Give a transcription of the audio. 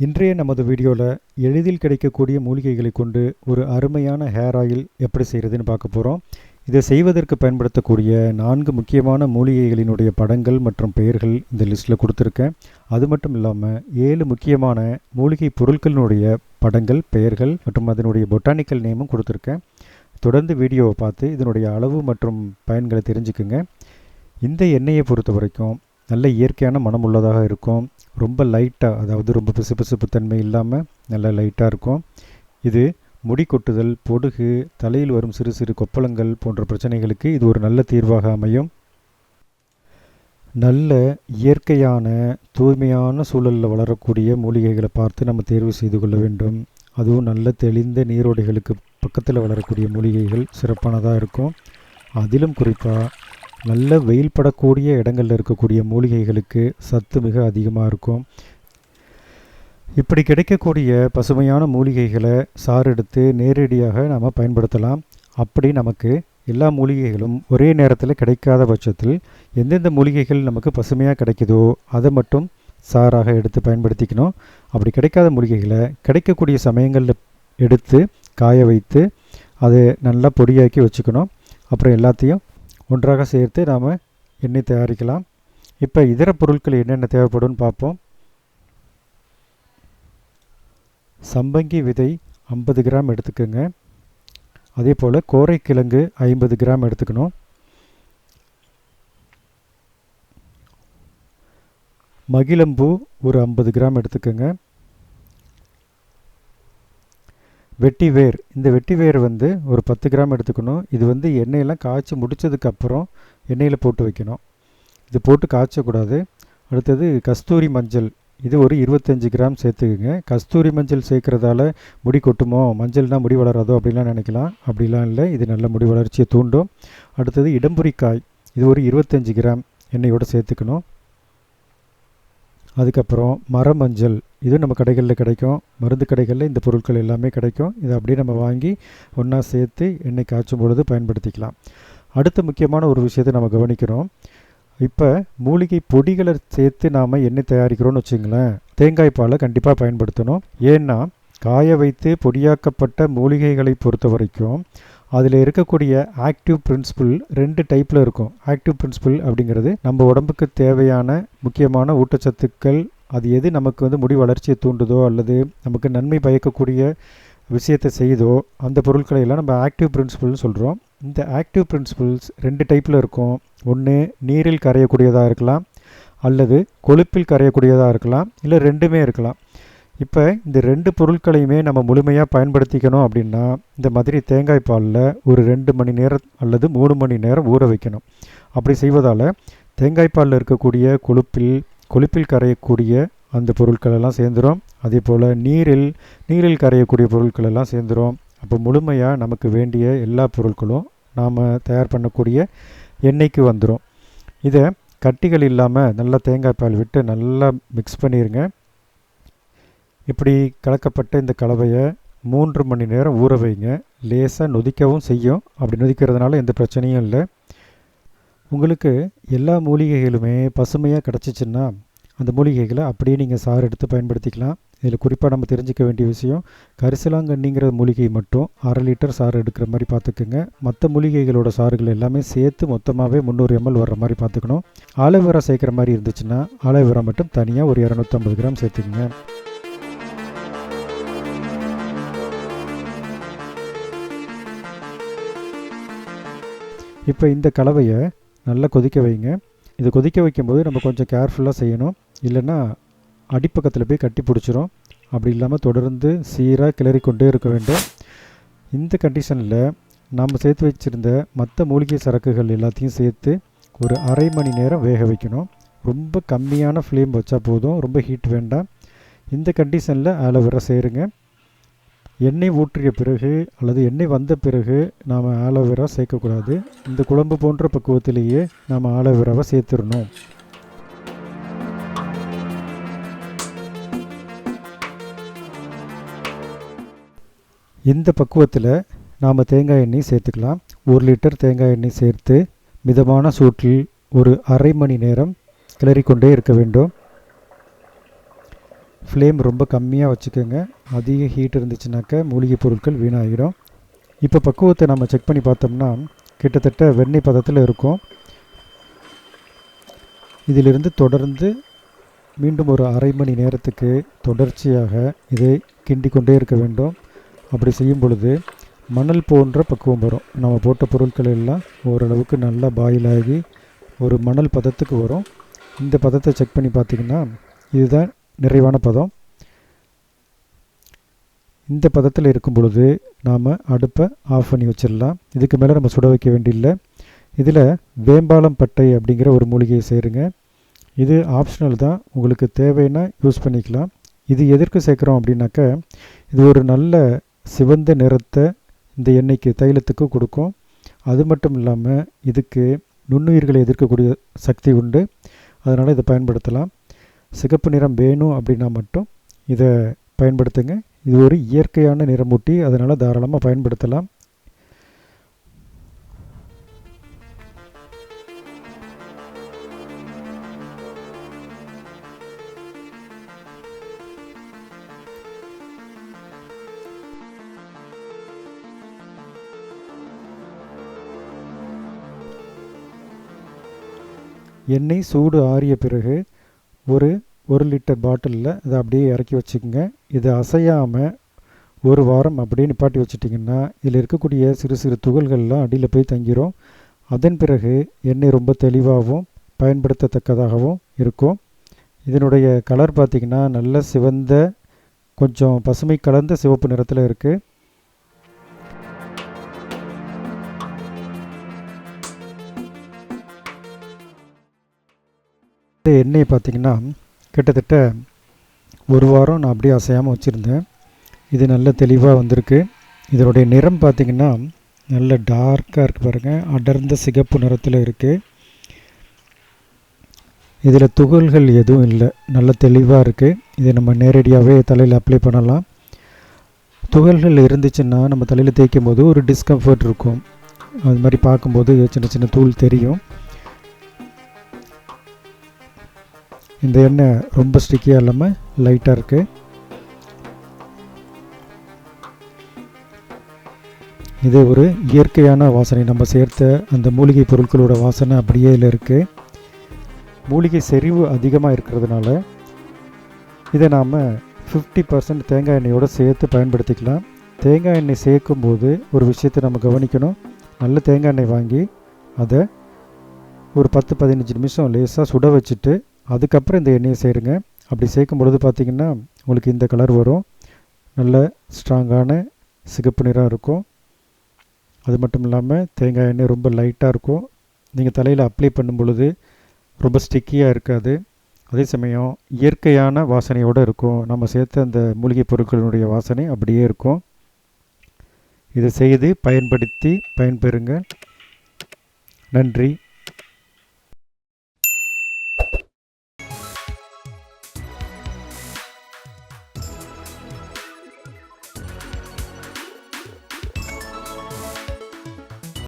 இன்றைய நமது வீடியோவில் எளிதில் கிடைக்கக்கூடிய மூலிகைகளை கொண்டு ஒரு அருமையான ஹேர் ஆயில் எப்படி செய்கிறதுன்னு பார்க்க போகிறோம். இதை செய்வதற்கு பயன்படுத்தக்கூடிய 4 முக்கியமான மூலிகைகளினுடைய படங்கள் மற்றும் பெயர்கள் இந்த லிஸ்ட்டில் கொடுத்துருக்கேன். அது மட்டும் இல்லாமல் 7 முக்கியமான மூலிகை பொருட்களினுடைய படங்கள், பெயர்கள் மற்றும் அதனுடைய பொட்டானிக்கல் நேமும் கொடுத்துருக்கேன். தொடர்ந்து வீடியோவை பார்த்து இதனுடைய அளவு மற்றும் பயன்களை தெரிஞ்சுக்குங்க. இந்த எண்ணெயை பொறுத்த வரைக்கும் நல்ல இயற்கையான மனம் உள்ளதாக இருக்கும். ரொம்ப லைட்டாக, அதாவது ரொம்ப பிசுபிசுப்பு தன்மை இல்லாமல் நல்ல லைட்டாக இருக்கும். இது முடி கொட்டுதல், பொடுகு, தலையில் வரும் சிறு சிறு கொப்பளங்கள் போன்ற பிரச்சனைகளுக்கு இது ஒரு நல்ல தீர்வாக அமையும். நல்ல இயற்கையான தூய்மையான சூழலில் வளரக்கூடிய மூலிகைகளை பார்த்து நம்ம தேர்வு செய்து கொள்ள வேண்டும். அதுவும் நல்ல தெளிந்த நீரோடைகளுக்கு பக்கத்தில் வளரக்கூடிய மூலிகைகள் சிறப்பானதாக இருக்கும். அதிலும் குறிப்பாக நல்ல வெயில் படக்கூடிய இடங்களில் இருக்கக்கூடிய மூலிகைகளுக்கு சத்து மிக அதிகமாக இருக்கும். இப்படி கிடைக்கக்கூடிய பசுமையான மூலிகைகளை சாறு எடுத்து நேரடியாக நாம் பயன்படுத்தலாம். அப்படி நமக்கு எல்லா மூலிகைகளும் ஒரே நேரத்தில் கிடைக்காத பட்சத்தில் எந்தெந்த மூலிகைகள் நமக்கு பசுமையாக கிடைக்குதோ அதை மட்டும் சாறாக எடுத்து பயன்படுத்திக்கணும். அப்படி கிடைக்காத மூலிகைகளை கிடைக்கக்கூடிய சமயங்களில் எடுத்து காய வைத்து அதை நல்லா பொடியாக்கி வச்சுக்கணும். அப்புறம் எல்லாத்தையும் ஒன்றாக சேர்த்து நாம் எண்ணெய் தயாரிக்கலாம். இப்போ இதர பொருட்கள் என்னென்ன தேவைப்படும்னு பார்ப்போம். சம்பங்கி விதை 50 கிராம் எடுத்துக்கோங்க. அதே போல் கோரைக்கிழங்கு 50 கிராம் எடுத்துக்கணும். மகிழம்பூ ஒரு 50 கிராம் எடுத்துக்கோங்க. வெட்டி வேர், இந்த வெட்டி வேர் ஒரு 10 கிராம் எடுத்துக்கணும். இது எண்ணெயெல்லாம் காய்ச்சி முடித்ததுக்கப்புறம் எண்ணெயில் போட்டு வைக்கணும். இது போட்டு காய்ச்சக்கூடாது. அடுத்தது கஸ்தூரி மஞ்சள், இது ஒரு 25 கிராம் சேர்த்துக்குங்க. கஸ்தூரி மஞ்சள் சேர்க்குறதால முடி கொட்டுமோ, மஞ்சள்னால் முடி வளராதோ அப்படிலாம் நினைக்கலாம். அப்படிலாம் இல்லை, இது நல்ல முடி வளர்ச்சியை தூண்டும். அடுத்தது இடம்புரிக்காய், இது ஒரு 25 கிராம் எண்ணெயோடு சேர்த்துக்கணும். அதுக்கப்புறம் மரமஞ்சள், இது நம்ம கடைகளில் கிடைக்கும். மருந்து கடைகளில் இந்த பொருட்கள் எல்லாமே கிடைக்கும். இதை அப்படியே நம்ம வாங்கி ஒன்றா சேர்த்து எண்ணெய் காய்ச்சும் பொழுது பயன்படுத்திக்கலாம். அடுத்த முக்கியமான ஒரு விஷயத்தை நம்ம கவனிக்கிறோம். இப்போ மூலிகை பொடிகளை சேர்த்து நாம் எண்ணெய் தயாரிக்கிறோன்னு வச்சுங்களேன், தேங்காய் பாலை கண்டிப்பாக பயன்படுத்தணும். ஏன்னா காய வைத்து பொடியாக்கப்பட்ட மூலிகைகளை பொறுத்த வரைக்கும் அதில் இருக்கக்கூடிய ஆக்டிவ் பிரின்சிபிள் 2 டைப்பில் இருக்கும். ஆக்டிவ் பிரின்சிபிள் அப்படிங்கிறது நம்ம உடம்புக்கு தேவையான முக்கியமான ஊட்டச்சத்துக்கள், அது எது நமக்கு முடி வளர்ச்சியை தூண்டுதோ அல்லது நமக்கு நன்மை பயக்கக்கூடிய விஷயத்தை செய்தோ அந்த பொருட்களை எல்லாம் நம்ம ஆக்டிவ் பிரின்சிபிள்னு சொல்கிறோம். இந்த ஆக்டிவ் பிரின்சிபிள்ஸ் 2 டைப்பில் இருக்கும். ஒன்று நீரில் கரையக்கூடியதாக இருக்கலாம், அல்லது கொழுப்பில் கரையக்கூடியதாக இருக்கலாம், இல்லை ரெண்டுமே இருக்கலாம். இப்போ இந்த 2 பொருட்களையுமே நம்ம முழுமையாக பயன்படுத்திக்கணும் அப்படின்னா இந்த மாதிரி தேங்காய் பாலில் ஒரு 2 மணி நேரம் அல்லது 3 மணி நேரம் ஊற வைக்கணும். அப்படி செய்வதால் தேங்காய் பாலில் இருக்கக்கூடிய கொழுப்பில் கரையக்கூடிய அந்த பொருட்கள் எல்லாம் சேர்ந்துடும். அதே போல் நீரில் கரையக்கூடிய பொருட்கள் எல்லாம் சேர்ந்துடும். அப்போ முழுமையாக நமக்கு வேண்டிய எல்லா பொருட்களும் நாம் தயார் பண்ணக்கூடிய எண்ணெய்க்கு வந்துடும். இதை கட்டிகள் இல்லாமல் நல்லா தேங்காய் பால் விட்டு நல்லா மிக்ஸ் பண்ணிடுங்க. இப்படி கலக்கப்பட்ட இந்த கலவையை 3 மணி நேரம் ஊற வைங்க. லேசாக நொதிக்கவும் செய்யும். அப்படி நொதிக்கிறதுனால எந்த பிரச்சனையும் இல்லை. உங்களுக்கு எல்லா மூலிகைகளுமே பசுமையாக கிடச்சிச்சின்னா அந்த மூலிகைகளை அப்படியே நீங்கள் சாறு எடுத்து பயன்படுத்திக்கலாம். இதில் குறிப்பாக நம்ம தெரிஞ்சிக்க வேண்டிய விஷயம், கரிசலாங்கண்ணிங்கிற மூலிகை மட்டும் 1/2 லிட்டர் சாறு எடுக்கிற மாதிரி பார்த்துக்குங்க. மற்ற மூலிகைகளோட சாறுகள் எல்லாமே சேர்த்து மொத்தமாகவே 300 ml வர்ற மாதிரி பார்த்துக்கணும். ஆலோவேரா சேர்க்குற மாதிரி இருந்துச்சுன்னா ஆலோவேரா மட்டும் தனியாக ஒரு 250 கிராம் சேர்த்துக்குங்க. இப்போ இந்த கலவையை நல்லா கொதிக்க வைங்க. இது கொதிக்க வைக்கும்போது நம்ம கொஞ்சம் கேர்ஃபுல்லாக செய்யணும், இல்லைன்னா அடிப்பக்கத்தில் போய் கட்டி பிடிச்சிரும். அப்படி இல்லாமல் தொடர்ந்து சீராக கிளறி கொண்டே இருக்க வேண்டும். இந்த கண்டிஷனில் நாம் சேர்த்து வச்சுருந்த மற்ற மூலிகை சரக்குகள் எல்லாத்தையும் சேர்த்து ஒரு 1/2 மணி நேரம் வேக வைக்கணும். ரொம்ப கம்மியான ஃப்ளேம் வச்சா போதும், ரொம்ப ஹீட் வேண்டாம். இந்த கண்டிஷனில் ஆலோவேரா சேருங்க. எண்ணெய் ஊற்றிய பிறகு அல்லது எண்ணெய் வந்த பிறகு நாம் ஆலோவேரா சேர்க்கக்கூடாது. இந்த குழம்பு போன்ற பக்குவத்திலேயே நாம் ஆலோவேராவை சேர்த்துடணும். இந்த பக்குவத்தில் நாம் தேங்காய் எண்ணெய் சேர்த்துக்கலாம். 1 லிட்டர் தேங்காய் எண்ணெய் சேர்த்து மிதமான சூட்டில் ஒரு 1/2 மணி நேரம் கிளறிக்கொண்டே இருக்க வேண்டும். ஃப்ளேம் ரொம்ப கம்மியாக வச்சுக்கோங்க. அதிக ஹீட் இருந்துச்சுனாக்கா மூலிகை பொருட்கள் வீணாகிடும். இப்போ பக்குவத்தை நம்ம செக் பண்ணி பார்த்தோம்னா கிட்டத்தட்ட வெண்ணெய் பதத்தில் இருக்கும். இதிலிருந்து தொடர்ந்து மீண்டும் ஒரு அரை மணி நேரத்துக்கு தொடர்ச்சியாக இதை கிண்டி கொண்டே இருக்க வேண்டும். அப்படி செய்யும் பொழுது மணல் போன்ற பக்குவம் வரும். நம்ம போட்ட பொருட்கள் எல்லாம் ஓரளவுக்கு நல்லா பாயில் ஆகி ஒரு மணல் பதத்துக்கு வரும். இந்த பதத்தை செக் பண்ணி பார்த்திங்கன்னா இதுதான் நிறைவான பதம். இந்த பதத்தில் இருக்கும் பொழுது நாம் அடுப்பை ஆஃப் பண்ணி வச்சிடலாம். இதுக்கு மேலே நம்ம சுட வைக்க வேண்டியில்லை. இதில் வேம்பாலம் பட்டை அப்படிங்கிற ஒரு மூலிகையை சேருங்க. இது ஆப்ஷனல் தான், உங்களுக்கு தேவைன்னா யூஸ் பண்ணிக்கலாம். இது எதற்கு சேர்க்குறோம் அப்படின்னாக்கா இது ஒரு நல்ல சிவந்த நிறத்தை இந்த எண்ணெய்க்கு தைலத்துக்கு கொடுக்கும். அது மட்டும் இல்லாமல் இதுக்கு நுண்ணுயிர்களை எதிர்க்கக்கூடிய சக்தி உண்டு. அதனால் இதை பயன்படுத்தலாம். சிகப்பு நிறம் வேணும் அப்படின்னா மட்டும் இதை பயன்படுத்துங்க. இது ஒரு இயற்கையான நிறமூட்டி, அதனால் தாராளமாக பயன்படுத்தலாம். எண்ணெய் சூடு ஆறிய பிறகு ஒரு லிட்டர் பாட்டிலில் இதை அப்படியே இறக்கி வச்சுக்கோங்க. இதை அசையாமல் ஒரு வாரம் அப்படியே நிப்பாட்டி வச்சிட்டிங்கன்னா இதில் இருக்கக்கூடிய சிறு சிறு துகள்கள்லாம் அடியில் போய் தங்கிரும். அதன் பிறகு எண்ணெய் ரொம்ப தெளிவாகவும் பயன்படுத்தத்தக்கதாகவும் இருக்கும். இதனுடைய கலர் பார்த்திங்கன்னா நல்ல சிவந்த கொஞ்சம் பசுமை கலந்த சிவப்பு நிறத்தில் இருக்குது. இந்த எண்ணெயை பார்த்திங்கன்னா கிட்டத்தட்ட ஒரு வாரம் நான் அப்படியே அசையாமல் வச்சுருந்தேன். இது நல்ல தெளிவாக வந்திருக்கு. இதனுடைய நிறம் பார்த்திங்கன்னா நல்ல டார்க்காக இருக்குது பாருங்கள். அடர்ந்த சிகப்பு நிறத்தில் இருக்குது. இதில் துகள்கள் எதுவும் இல்லை, நல்ல தெளிவாக இருக்குது. இதை நம்ம நேரடியாகவே தலையில் அப்ளை பண்ணலாம். துகள்கள் இருந்துச்சுன்னா நம்ம தலையில் தேய்க்கும் போது ஒரு டிஸ்கம்ஃபர்ட் இருக்கும். அது மாதிரி பார்க்கும்போது சின்ன சின்ன தூள் தெரியும். இந்த எண்ணெய் ரொம்ப ஸ்டிக்கியாக இல்லாமல் லைட்டாக இருக்குது. இது ஒரு இயற்கையான வாசனை. நம்ம சேர்த்த அந்த மூலிகை பொருட்களோட வாசனை அப்படியே இதில் இருக்குது. மூலிகை செறிவு அதிகமாக இருக்கிறதுனால இதை நாம் 50% தேங்காய் எண்ணெயோடு சேர்த்து பயன்படுத்திக்கலாம். தேங்காய் எண்ணெய் சேர்க்கும்போது ஒரு விஷயத்தை நம்ம கவனிக்கணும். நல்ல தேங்காய் எண்ணெய் வாங்கி அதை ஒரு 10-15 நிமிஷம் லேசாக சுட வச்சுட்டு அதுக்கப்புறம் இந்த எண்ணெயை சேருங்க. அப்படி சேர்க்கும் பொழுது பார்த்திங்கன்னா உங்களுக்கு இந்த கலர் வரும். நல்ல ஸ்ட்ராங்கான சிகப்பு நிறம் இருக்கும். அது மட்டும் இல்லாமல் தேங்காய் எண்ணெய் ரொம்ப லைட்டாக இருக்கும். நீங்கள் தலையில் அப்ளை பண்ணும் பொழுது ரொம்ப ஸ்டிக்கியாக இருக்காது. அதே சமயம் இயற்கையான வாசனையோடு இருக்கும். நம்ம சேர்த்த அந்த மூலிகை பொருட்களினுடைய வாசனை அப்படியே இருக்கும். இதை செய்து பயன்படுத்தி பயன்பெறுங்க. நன்றி.